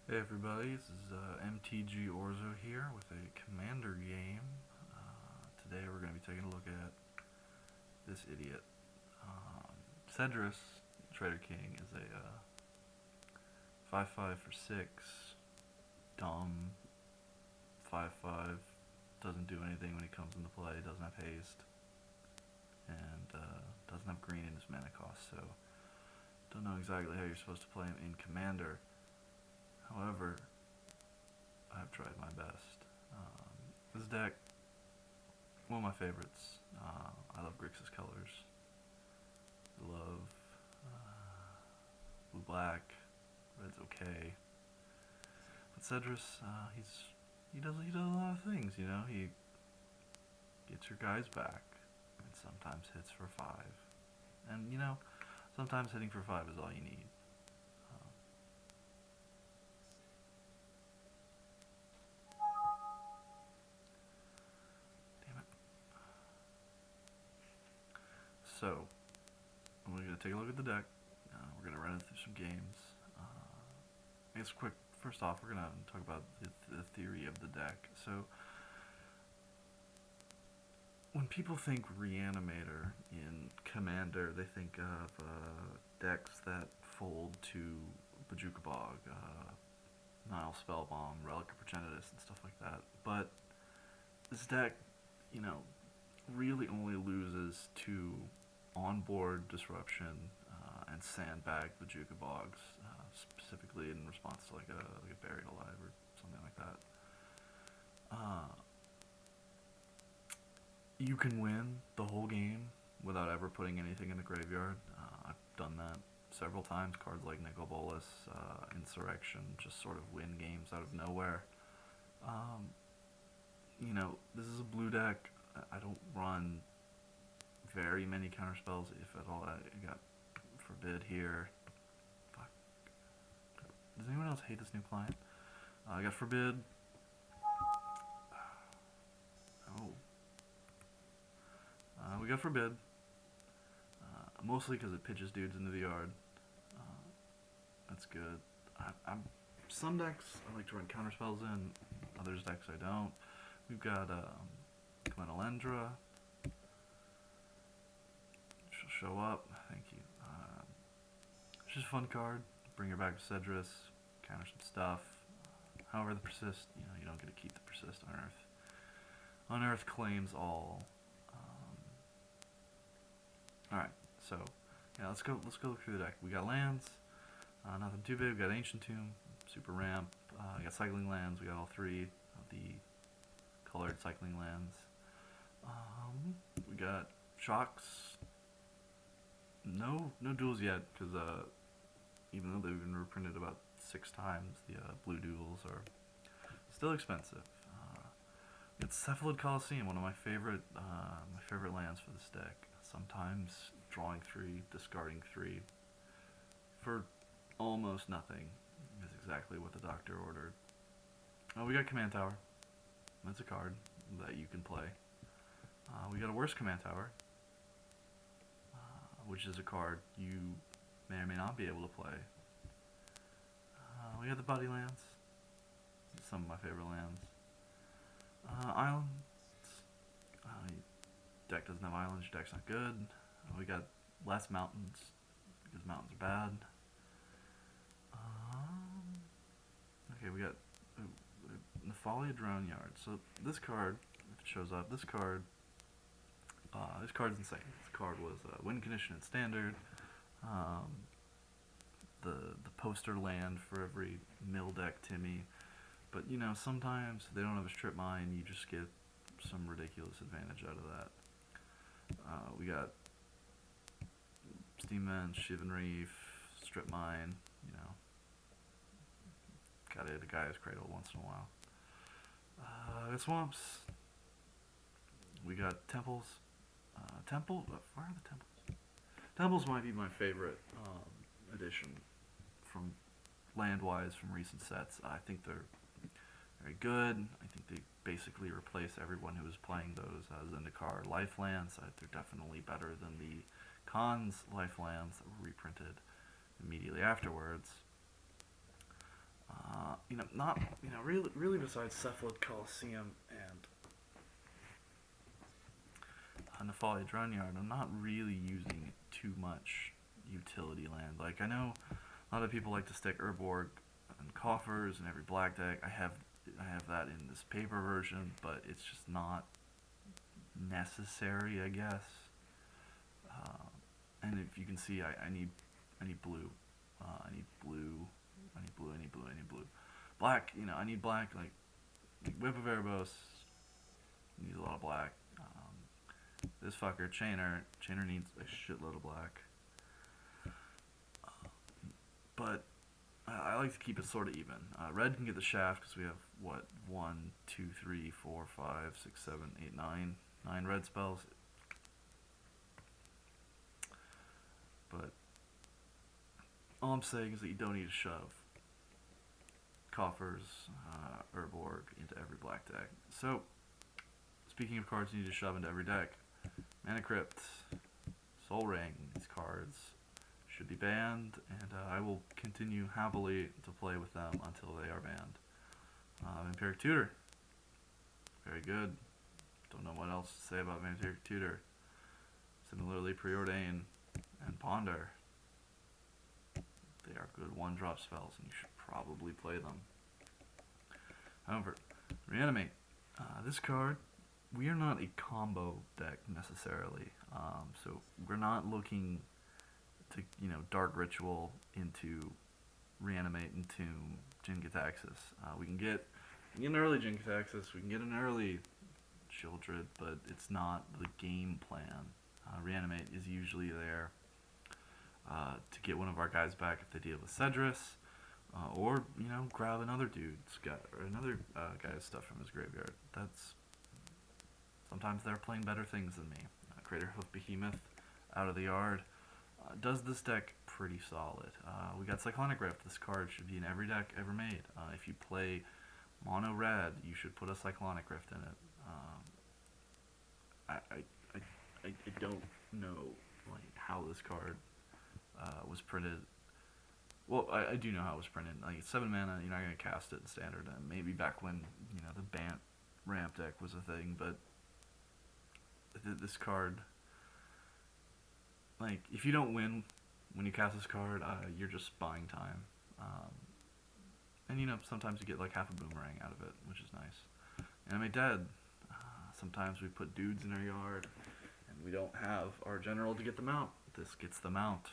Hey everybody, this is MTGOrzo here with a Commander game. Today we're going to be taking a look at this idiot. Sedris, Traitor King, is a 5/5 for 6, dumb, 5/5, doesn't do anything when he comes into play, doesn't have haste, and doesn't have green in his mana cost, so don't know exactly how you're supposed to play him in Commander. However, I've tried my best. This deck, one of my favorites. I love Grixis colors. I love blue black. Red's okay. But Sedris, he does a lot of things. You know, he gets your guys back, and sometimes hits for 5. And sometimes hitting for 5 is all you need. Uh, Damn it. So, we're going to take a look at the deck. We're going to run it through some games. I guess quick, first off, we're going to talk about the theory of the deck. So, when people think Reanimator in Commander, they think of decks that fold to Bajuka Bog, Nile Spellbomb, Relic of Progenitus, and stuff like that. But this deck, you know, really only loses to onboard disruption and sandbag Bajuka Bogs, specifically in response to like a Buried Alive or something like that. You can win the whole game without ever putting anything in the graveyard. I've done that several times. Cards like Nicol Bolas, Insurrection, just sort of win games out of nowhere. Um, this is a blue deck. I don't run very many counterspells, if at all. I got Forbid here. Fuck. Does anyone else hate this new client? I got Forbid. Oh. We got Forbid. Mostly because it pitches dudes into the yard. That's good. Some decks I like to run counterspells in. Others decks I don't. We've got Alendra. She'll show up. Thank you. She's a fun card. Bring her back to Sedris. Counter some stuff. However, the persist, you don't get to keep the persist. Unearth claims all. All right. So, yeah, let's go look through the deck. We got lands. Nothing too big. We got Ancient Tomb, Super Ramp. We got Cycling Lands. We got all three of the colored cycling lands. We got Shocks. No duels yet, because even though they've been reprinted about 6 times, the blue duels are still expensive. It's Cephalid Coliseum, one of my favorite lands for this deck. Sometimes drawing 3, discarding 3 for almost nothing is exactly what the doctor ordered. We got Command Tower. That's a card that you can play. We got a Worse Command Tower, which is a card you may or may not be able to play. We got the Body Lands. Some of my favorite lands. Islands. Deck doesn't have islands, your deck's not good. We got less mountains, because mountains are bad. Okay, we got Nephalia Drone Yard. So this card, if it shows up, this card's insane. This card was win condition in Standard. The poster land for every mill deck Timmy. But sometimes they don't have a strip mine, you just get some ridiculous advantage out of that. We got Steam Vent, Shivan Reef, Strip Mine, gotta hit a Gaia's Cradle once in a while. We got Swamps. We got Temples. Where are the Temples? Temples might be my favorite addition from land-wise from recent sets. I think they're very good. I think they basically replace everyone who was playing those as Zendikar Lifelands. They're definitely better than the Khans Lifelands that were reprinted immediately afterwards. not, really besides Cephalid Coliseum and Nefalia Dronyard, I'm not really using too much utility land. Like, I know a lot of people like to stick Urborg and coffers in every black deck. I have that in this paper version, but it's just not necessary, I guess. And if you can see, I need blue. I need blue. I need blue. I need blue. I need blue. Black, I need black. Like Whip of Erebos needs a lot of black. This fucker, Chainer needs a shitload of black. But I like to keep it sort of even. Red can get the shaft because we have, 1, 2, 3, 4, 5, 6, 7, 8, 9. 9 red spells. But all I'm saying is that you don't need to shove coffers, Urborg into every black deck. So, speaking of cards you need to shove into every deck, Mana Crypt, Soul Ring, these cards should be banned, and I will continue happily to play with them until they are banned. Vampiric Tutor, very good. Don't know what else to say about Vampiric Tutor. Similarly, Preordain and Ponder. They are good 1-drop spells, and you should probably play them. However, Reanimate. This card, we are not a combo deck necessarily, so we're not looking to, Dark Ritual into Reanimate, Entomb, Jin-Gitaxias. We can get an early Jin-Gitaxias, we can get an early Childred, but it's not the game plan. Reanimate is usually there to get one of our guys back if they deal with Sedris, or grab another dude's guy or another guy's stuff from his graveyard. Sometimes they're playing better things than me. Crater Hoof Behemoth out of the yard does this deck pretty solid. We got Cyclonic Rift. This card should be in every deck ever made. If you play mono red, you should put a Cyclonic Rift in it. I don't know how this card was printed. Well, I do know how it was printed. Like 7 mana, you're not gonna cast it in standard. And maybe back when the Bant ramp deck was a thing, but this card, if you don't win when you cast this card, you're just buying time. And sometimes you get half a boomerang out of it, which is nice. Animate Dead. Sometimes we put dudes in our yard, and we don't have our general to get them out. This gets them out.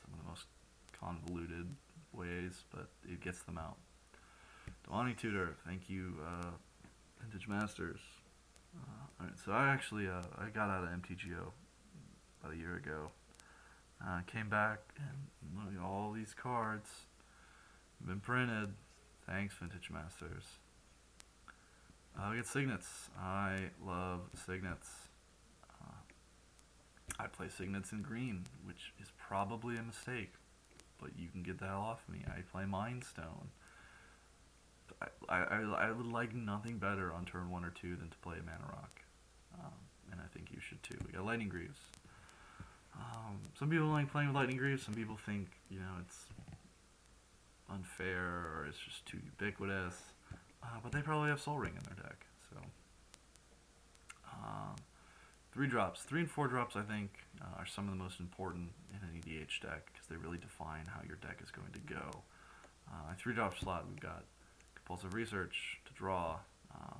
Some of the most convoluted ways, but it gets them out. Dwani Tutor, thank you, Vintage Masters. Alright, so I got out of MTGO about a year ago. Came back, and look, all these cards have been printed. Thanks, Vintage Masters. We get Signets. I love Signets. I play Signets in green, which is probably a mistake, but you can get the hell off me. I play Mind Stone. I would like nothing better on turn 1 or 2 than to play Mana Rock. And I think you should too. We got Lightning Greaves. Some people like playing with Lightning Greaves. Some people think, it's unfair or it's just too ubiquitous. But they probably have Soul Ring in their deck. So, 3 drops. 3 and 4 drops, I think, are some of the most important in an EDH deck because they really define how your deck is going to go. 3-drop slot, we've got Compulsive Research to draw,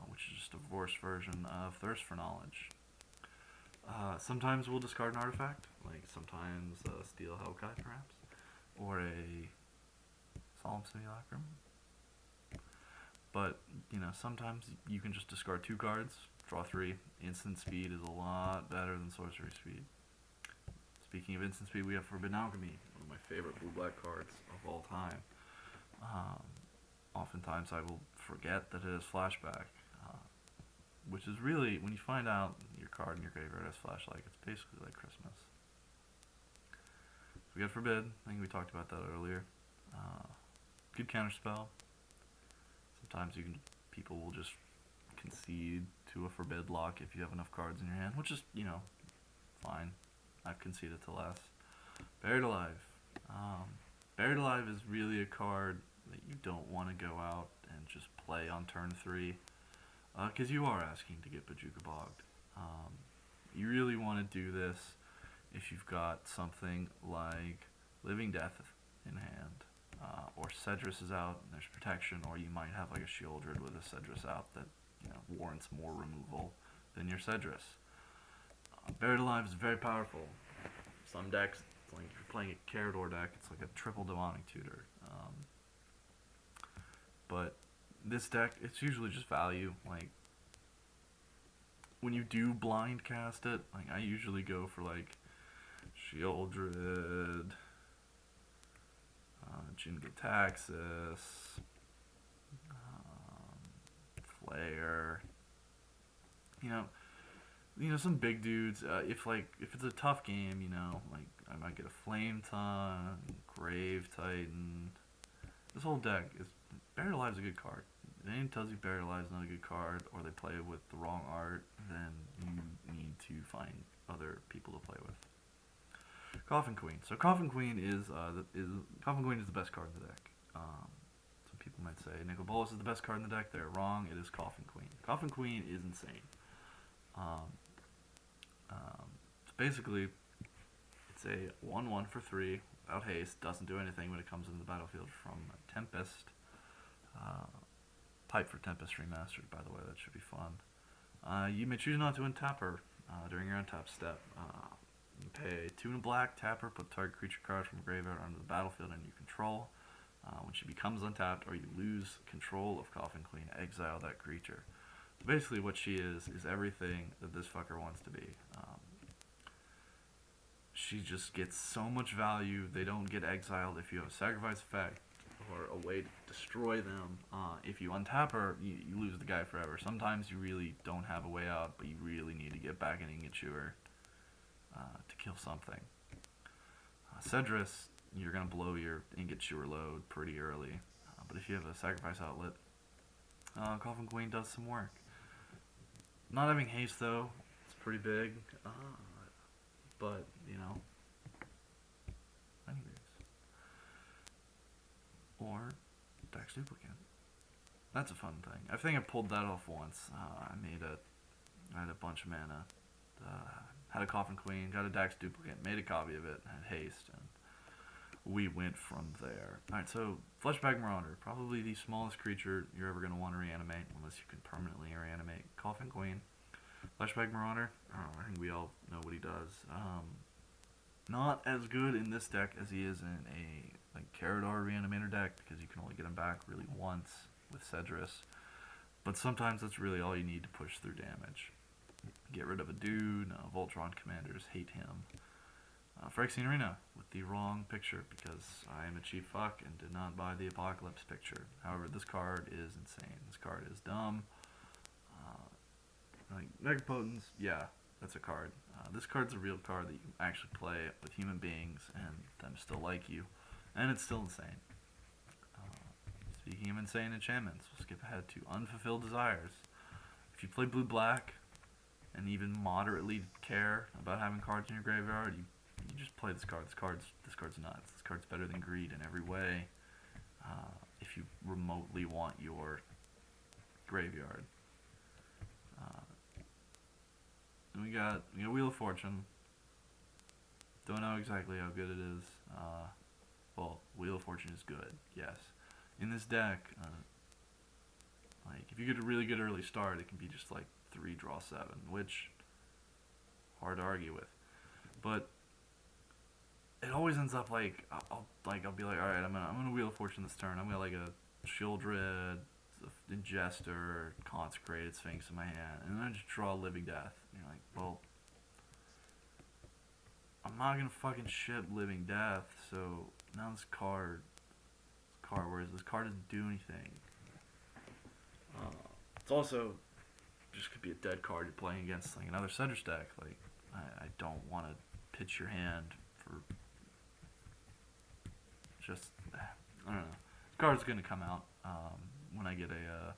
which is just a worse version of Thirst for Knowledge. Sometimes we'll discard an artifact, sometimes Steel Hellkite, perhaps, or a Solemn Simulacrum. But, sometimes you can just discard 2 cards, draw 3. Instant speed is a lot better than sorcery speed. Speaking of instant speed, we have Forbidden Alchemy, one of my favorite blue-black cards of all time. Oftentimes I will forget that it has flashback, which is really, when you find out your card in your graveyard has flashlight, it's basically like Christmas. So we got Forbid. I think we talked about that earlier. Good counterspell. Sometimes people will just concede to a Forbid lock if you have enough cards in your hand, which is, fine. I've conceded to less. Buried Alive. Buried Alive is really a card that you don't want to go out and just play on turn 3, because you are asking to get Bojuka bogged. You really want to do this if you've got something like Living Death in hand, or Sedris is out and there's protection, or you might have like a Shieldred with a Sedris out that warrants more removal than your Sedris. Buried Alive is very powerful. Some decks, like if you're playing a Traitor deck, it's like a triple demonic tutor. But this deck, it's usually just value. Like when you do blind cast it, like I usually go for like Shieldred, Jin-Gitaxias, Flare. Some big dudes. If it's a tough game, like I might get a Flame Tongue, Grave Titan. This whole deck is Buried Alive is a good card. If anyone tells you Buried Alive is not a good card, or they play with the wrong art, then you need to find other people to play with. Coffin Queen. So Coffin Queen is the best card in the deck. Some people might say Nicol Bolas is the best card in the deck. They're wrong. It is Coffin Queen. Coffin Queen is insane. Basically, it's a 1/1 for 3 without haste. Doesn't do anything when it comes into the battlefield from Tempest. Pipe for Tempest Remastered, by the way. That should be fun. You may choose not to untap her during your untap step. You pay 2 and a black, tap her, put target creature card from graveyard onto the battlefield under your control. When she becomes untapped or you lose control of Coffin Queen, exile that creature. So basically what she is everything that this fucker wants to be. She just gets so much value. They don't get exiled if you have a sacrifice effect or a way to destroy them. If you untap her, you lose the guy forever. Sometimes you really don't have a way out, but you really need to get back an Ingechewer to kill something. Sedris, you're going to blow your Ingechewer load pretty early. But if you have a sacrifice outlet, Coffin Queen does some work. Not having haste, though, it's pretty big. But, anyways. Or Dax Duplicate. That's a fun thing. I think I pulled that off once. I had a bunch of mana. Had a Coffin Queen, got a Dax Duplicate, made a copy of it, had haste, and we went from there. Alright, so Fleshbag Marauder, probably the smallest creature you're ever going to want to reanimate, unless you can permanently reanimate Coffin Queen. Fleshbag Marauder, I think we all know what he does. Not as good in this deck as he is in a Carador Reanimator deck, because you can only get him back really once with Sedris. But sometimes that's really all you need to push through damage. Get rid of a dude. Voltron commanders hate him. Phyrexian Arena with the wrong picture, because I am a cheap fuck and did not buy the Apocalypse picture. However, this card is insane. This card is dumb. Megapotence, yeah, that's a card. This card's a real card that you can actually play with human beings and them still like you. And it's still insane. Speaking of insane enchantments, we'll skip ahead to Unfulfilled Desires. If you play blue-black and even moderately care about having cards in your graveyard, you just play this card. This card's nuts. This card's better than Greed in every way. If you remotely want your graveyard. And we got Wheel of Fortune. Don't know exactly how good it is. Well, Wheel of Fortune is good, yes. In this deck, if you get a really good early start, it can be just 3 draw 7, which hard to argue with. But it always ends up I'll be like, all right, I'm gonna Wheel of Fortune this turn. I'm gonna a Shieldred, Ingester, Consecrated Sphinx in my hand, and then I just draw Living Death. And you're like, well, I'm not gonna fucking ship Living Death, so now this card, whereas this card doesn't do anything. It's also just could be a dead card you're playing against another Sedris deck. I don't want to pitch your hand for just, I don't know. This card's gonna come out when I get a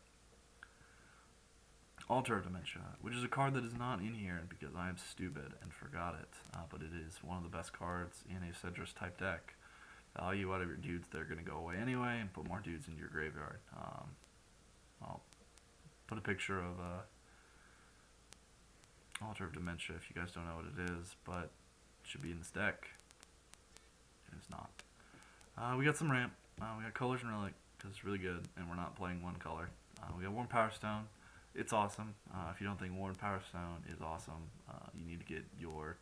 Altar of Dementia, which is a card that is not in here because I am stupid and forgot it, but it is one of the best cards in a Sedris type deck. value out of your dudes that are going to go away anyway, and put more dudes into your graveyard. I'll put a picture of Altar of Dementia if you guys don't know what it is, but it should be in this deck. It is not. We got some ramp. We got Colors and Relic, because it's really good, and we're not playing one color. We got Worn Power Stone. It's awesome. If you don't think Worn Power Stone is awesome, you need to get your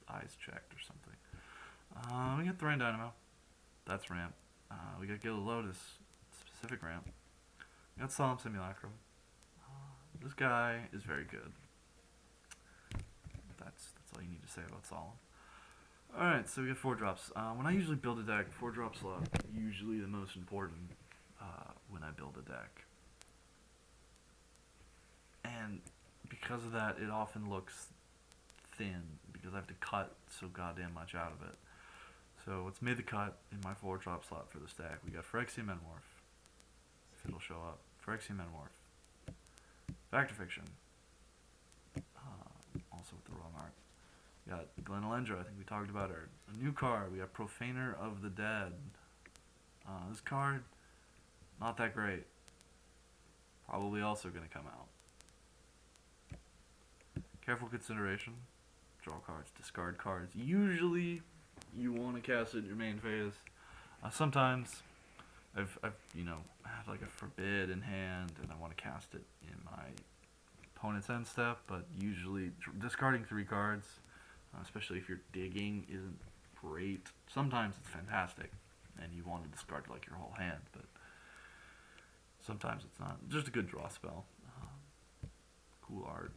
eyes checked or something. We got Thran Dynamo. That's ramp. We got Gilded Lotus, specific ramp. We got Solemn Simulacrum. This guy is very good. That's all you need to say about Solemn. Alright, so we got 4 drops. When I usually build a deck, 4 drop slot is usually the most important when I build a deck. And because of that, it often looks thin, because I have to cut so goddamn much out of it. So what's made the cut in my 4 drop slot for this deck? We got Phyrexian Metamorph, if it'll show up. Phyrexian Metamorph. Factor Fiction. Also with the wrong art. We got Glen Elendra, I think we talked about her. A new card, we got Profaner of the Dead. This card, not that great. Probably also going to come out. Careful Consideration. Draw cards, discard cards. Usually, you want to cast it in your main phase. Sometimes, I've had like a Forbid in hand, and I want to cast it in my opponent's end step, but usually discarding 3 cards, especially if your digging isn't great. Sometimes it's fantastic, and you want to discard like your whole hand, but sometimes it's not. Just a good draw spell. Cool art.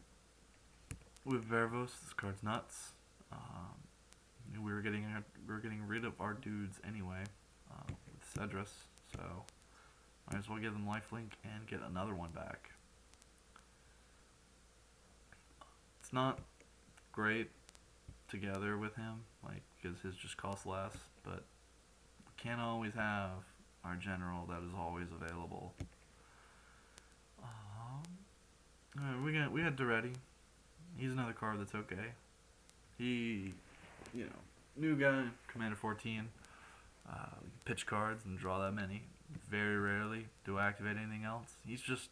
With Vervos, this card's nuts. We were getting rid of our dudes anyway with Sedris, so might as well give them lifelink and get another one back. It's not great together with him, like, because his just costs less, but we can't always have our general that is always available. We got Duretti. He's another card that's okay. He, new guy, Commander 14. Pitch cards and draw that many. Very rarely do I activate anything else. He's just,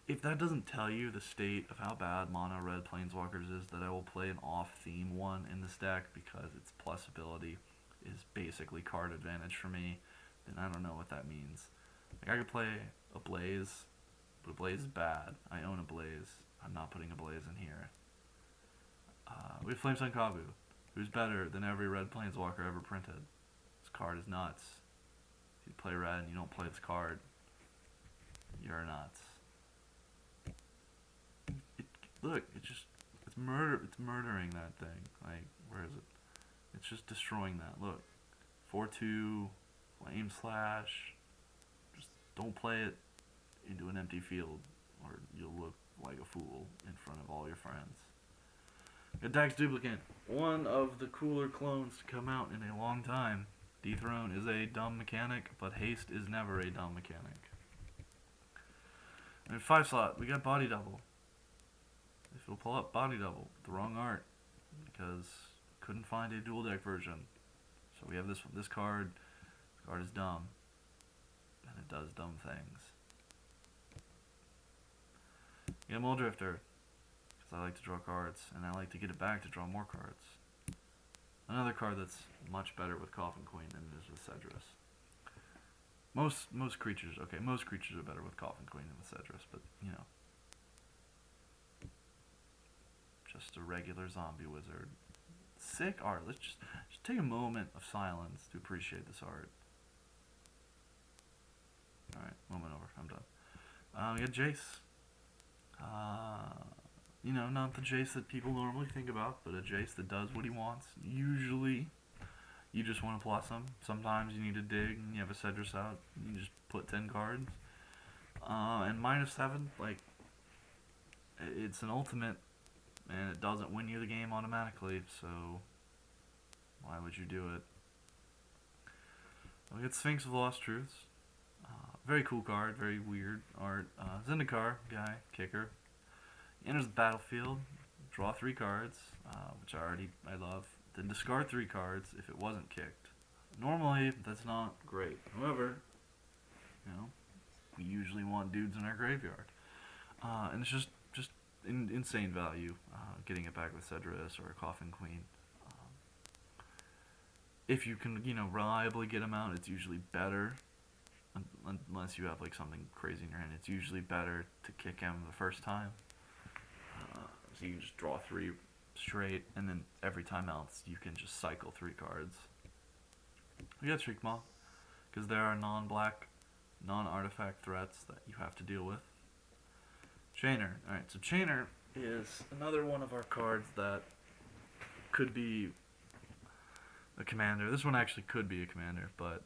if that doesn't tell you the state of how bad mono red Planeswalkers is, that I will play an off-theme one in this deck because its plus ability is basically card advantage for me, then I don't know what that means. Like, I could play a Blaze, but a Blaze is bad. I own a Blaze. I'm not putting a Blaze in here. We have Flamesun Kabu, who's better than every red Planeswalker ever printed. This card is nuts. If you play red and you don't play this card, you're nuts. It's murdering that thing. Like, where is it? It's just destroying that. Look, 4/2, Flame Slash. Just don't play it into an empty field, or you'll look like a fool in front of all your friends. A Dax Duplicant, one of the cooler clones to come out in a long time. Dethrone is a dumb mechanic, but haste is never a dumb mechanic. And 5 slot, we got Body Double. If it'll pull up Body Double, the wrong art, because couldn't find a dual deck version. So we have this one. This card is dumb, and it does dumb things. You got Muldrifter, because I like to draw cards, and I like to get it back to draw more cards. Another card that's much better with Coffin Queen than it is with Sedris. Most creatures are better with Coffin Queen than with Sedris, but just a regular zombie wizard. Sick art. Let's just take a moment of silence to appreciate this art. Alright, moment over. I'm done. We got Jace. Not the Jace that people normally think about, but a Jace that does what he wants. Usually, you just want to plus him. Sometimes you need to dig and you have a Sedris out. You just put 10 cards. And -7, like, it's an ultimate, and it doesn't win you the game automatically, so why would you do it? We got Sphinx of Lost Truths. Very cool card, very weird art. Zendikar, guy, kicker. He enters the battlefield, draw 3 cards, which I love. then discard 3 cards if it wasn't kicked. Normally, that's not great. However, we usually want dudes in our graveyard. And it's just insane value getting it back with Sedris or a Coffin Queen. If you can, reliably get them out, it's usually better. Unless you have like something crazy in your hand, it's usually better to kick him the first time. So you can just draw 3 straight, and then every time else you can just cycle 3 cards. We got Shriek Maw, because there are non-black, non-artifact threats that you have to deal with. Chainer. Alright, so Chainer is another one of our cards that could be a commander. This one actually could be a commander, but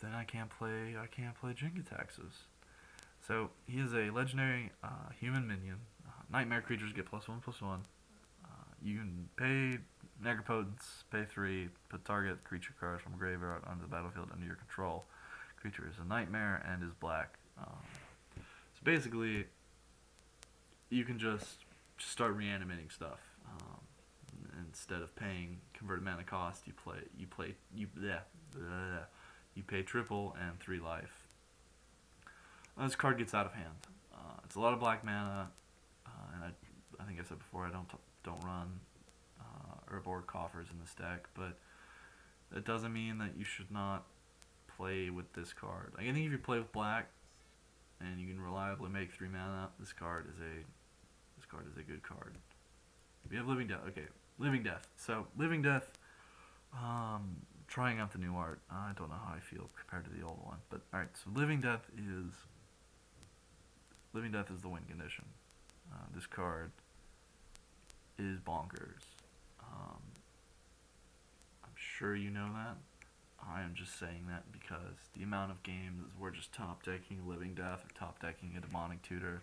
then I can't play Jinga Taxes. So he is a legendary human minion. Nightmare creatures get +1/+1. You can pay Necropotence, pay 3, put target creature card from graveyard onto the battlefield under your control. Creature is a nightmare and is black. So basically, you can just start reanimating stuff. Instead of paying converted mana cost, you pay triple and 3 life. This card gets out of hand. It's a lot of black mana, and I think I said before I don't run Urborg Coffers in this deck, but that doesn't mean that you should not play with this card. I think if you play with black and you can reliably make 3 mana, this card is a good card. We have Living Death. Okay, Living Death. So Living Death. Trying out the new art. I don't know how I feel compared to the old one, but all right. So Living Death is the win condition. This card is bonkers. I'm sure you know that. I am just saying that because the amount of games we're just top decking Living Death or top decking a Demonic Tutor,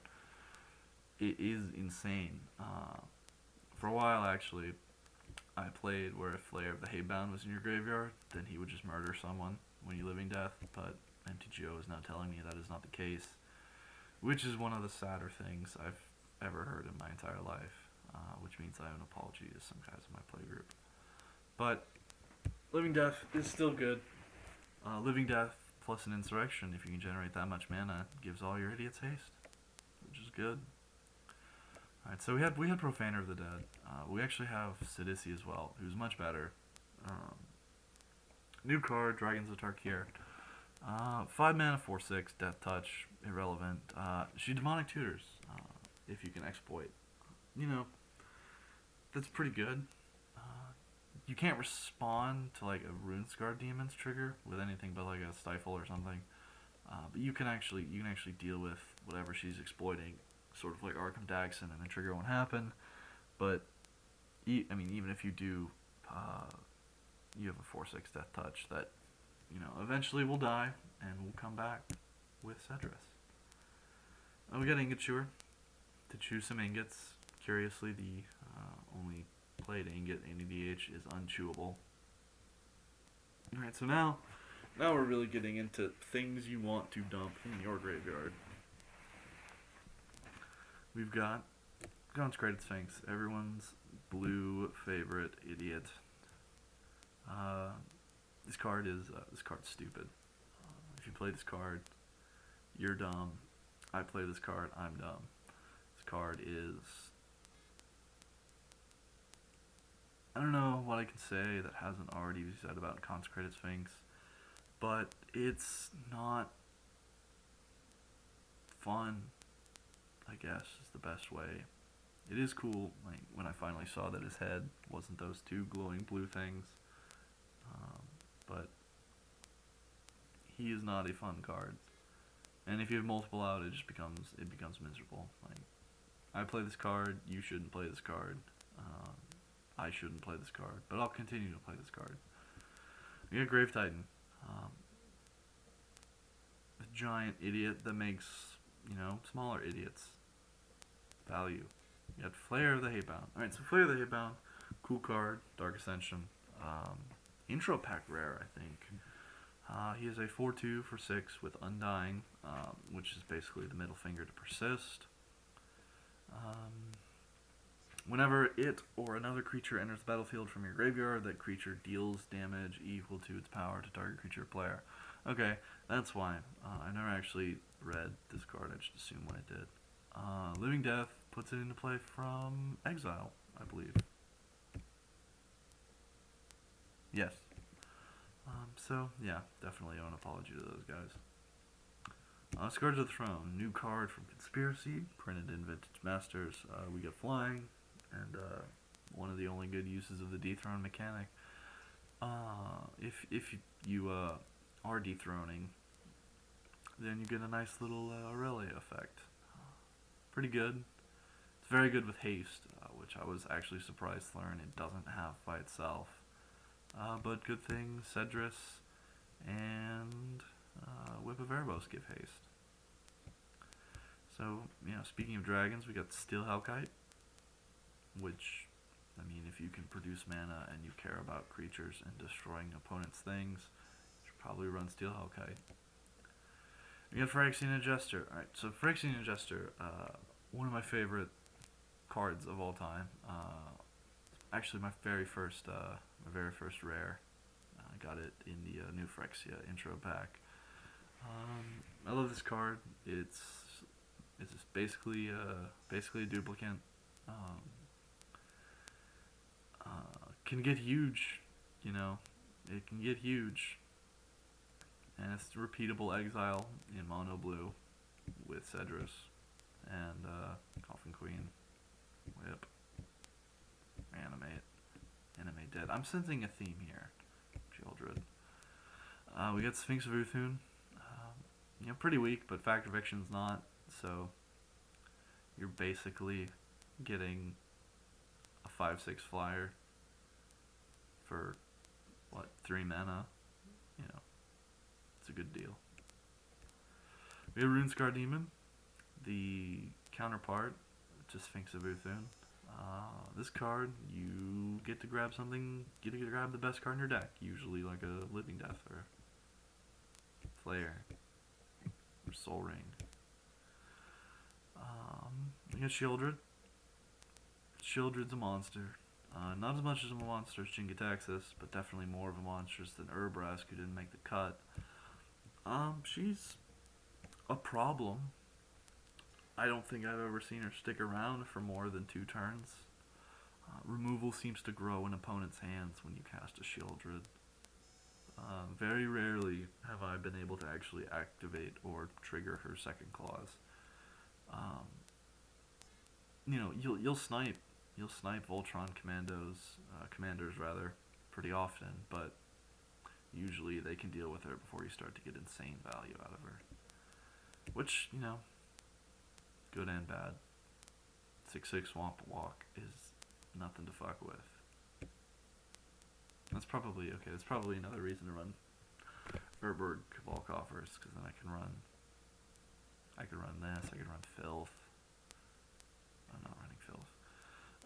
it is insane. For a while, actually, I played where if Flayer of the Haybound was in your graveyard, then he would just murder someone when you Living Death, but MTGO is now telling me that is not the case, which is one of the sadder things I've ever heard in my entire life, which means I owe an apology to some guys in my playgroup. But Living Death is still good. Living Death plus an Insurrection, if you can generate that much mana, gives all your idiots haste, which is good. Alright, so we had Profaner of the Dead. We actually have Sedris as well, who's much better. New card, Dragons of Tarkir. 5 mana, 4/6, Death Touch, irrelevant. She Demonic Tutors, if you can exploit. That's pretty good. You can't respond to like a Runescar Demon's trigger with anything but like a Stifle or something. But you can actually deal with whatever she's exploiting, sort of like Arkham Daxon, and the trigger won't happen. But even if you do, you have a 4/6 Death Touch that eventually will die and will come back with Sedris. We got Ingot Chewer to chew some ingots. Curiously, the only played ingot in EDH is unchewable. Alright, so now we're really getting into things you want to dump in your graveyard. We've got Consecrated Sphinx, everyone's blue favorite idiot. This card's stupid. If you play this card, you're dumb. I play this card, I'm dumb. This card is... I don't know what I can say that hasn't already been said about Consecrated Sphinx, but it's not fun, I guess, is the best way. It is cool, like, when I finally saw that his head wasn't those 2 glowing blue things, but he is not a fun card. And if you have multiple out, it becomes miserable. Like, I play this card, you shouldn't play this card. I shouldn't play this card, but I'll continue to play this card. We got Grave Titan. A giant idiot that makes, smaller idiots value. You got Flayer of the Haybound. Alright, so Flayer of the Haybound, cool card, Dark Ascension. Intro pack rare, I think. He is a 4/2 for 6 with Undying, which is basically the middle finger to persist. Whenever it or another creature enters the battlefield from your graveyard, that creature deals damage equal to its power to target creature or player. Okay, that's why. I never actually read this card, I just assumed what I did. Living Death puts it into play from exile, I believe. Yes. So, yeah, definitely owe an apology to those guys. Scourge of the Throne, new card from Conspiracy, printed in Vintage Masters. We get flying, and one of the only good uses of the dethrone mechanic. If you are dethroning, then you get a nice little Aurelia effect. Pretty good. It's very good with haste, which I was actually surprised to learn it doesn't have by itself. But good thing Sedris and Whip of Erebos give haste. So, speaking of dragons, we got Steel Hellkite, which, I mean, if you can produce mana and you care about creatures and destroying opponents' things, you should probably run Steel Hellkite. We got Phyrexian Jester. Alright, so Phyrexian Jester, one of my favorite cards of all time. Actually, my very first rare. I got it in the new Phyrexia intro pack. I love this card. It's basically a duplicate. Can get huge, It can get huge. And it's repeatable exile in mono blue with Sedris and Coffin Queen, Whip, Animate Dead. I'm sensing a theme here, Childred. We got Sphinx of Uthun. Pretty weak, but Factor Eviction's not, so you're basically getting a 5/6 flyer for, 3 mana? It's a good deal. We have Runescar Demon, the counterpart to Sphinx of Uthun. This card, you get to grab something, you get to grab the best card in your deck, usually like a Living Death or Flare or Soul Ring. We got Shieldred. Shieldred's a monster. Not as much as a monster as Jin-Gitaxias, but definitely more of a monster than Urbrask, who didn't make the cut. She's a problem. I don't think I've ever seen her stick around for more than 2 turns. Removal seems to grow in opponents' hands when you cast a Shieldred. Very rarely have I been able to actually activate or trigger her second clause. You'll snipe Voltron commanders rather, pretty often, but usually they can deal with her before you start to get insane value out of her. Which, good and bad. 6/6 Swamp Walk is nothing to fuck with. That's probably another reason to run Urborg Cabal Coffers, because then I can run this, I can run Filth. I'm not running Filth.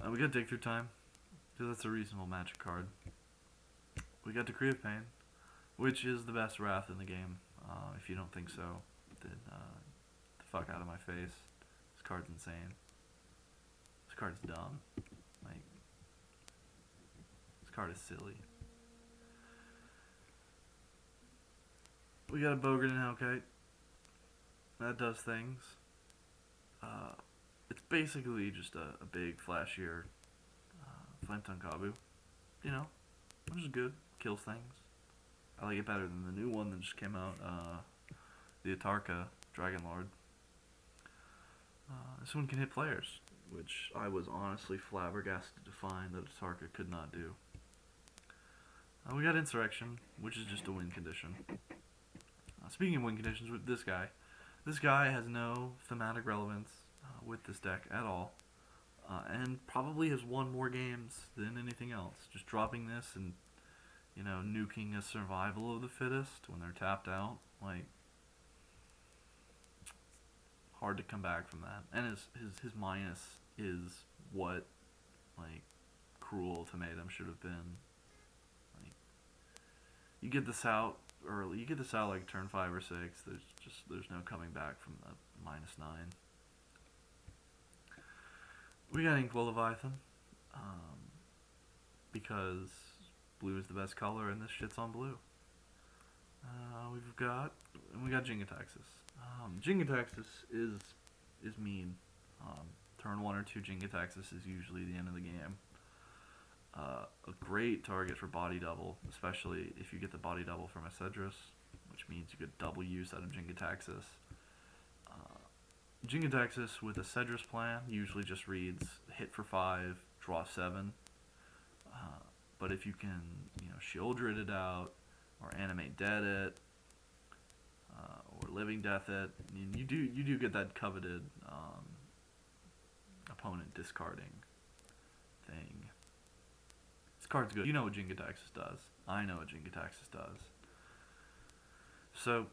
We got Dig Through Time, because that's a reasonable magic card. We got Decree of Pain, which is the best Wrath in the game. If you don't think so, then the fuck out of my face. This card's insane. This card's dumb. This card is silly. We got a Bogard and Hellkite. That does things. It's basically just a big, flashier Flint on Kabu. Which is good. Kills things. I like it better than the new one that just came out, the Atarka Dragonlord. This one can hit players, which I was honestly flabbergasted to find that Atarka could not do. We got Insurrection, which is just a win condition. Speaking of win conditions, with this guy has no thematic relevance with this deck at all, and probably has won more games than anything else. Just dropping this and nuking a survival of the fittest when they're tapped out, hard to come back from that. And his minus is what Cruel Ultimatum should have been. You get this out early. You get this out turn 5 or 6. There's no coming back from the -9. We got Inkwell Leviathan. because blue is the best color and this shit's on blue. We got Jingataxis. Jingataxis is mean. Turn 1 or 2 Jingataxis is usually the end of the game. A great target for body double, especially if you get the body double from a Sedris, which means you get double use out of Jingataxis. Jingataxis with a Sedris plan usually just reads hit for 5, draw 7. But if you can, shield Rid it out, or animate dead it, or living death it, you do get that coveted opponent discarding thing. This card's good. You know what Jingataxis does. I know what Jingataxis does. So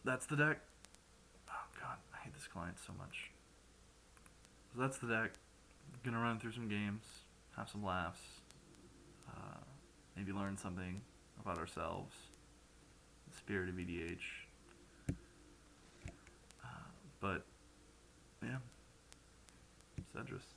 that's the deck. Oh god, I hate this client so much. So that's the deck. Gonna run through some games, have some laughs, maybe learn something about ourselves, the spirit of EDH. But yeah, Sedris.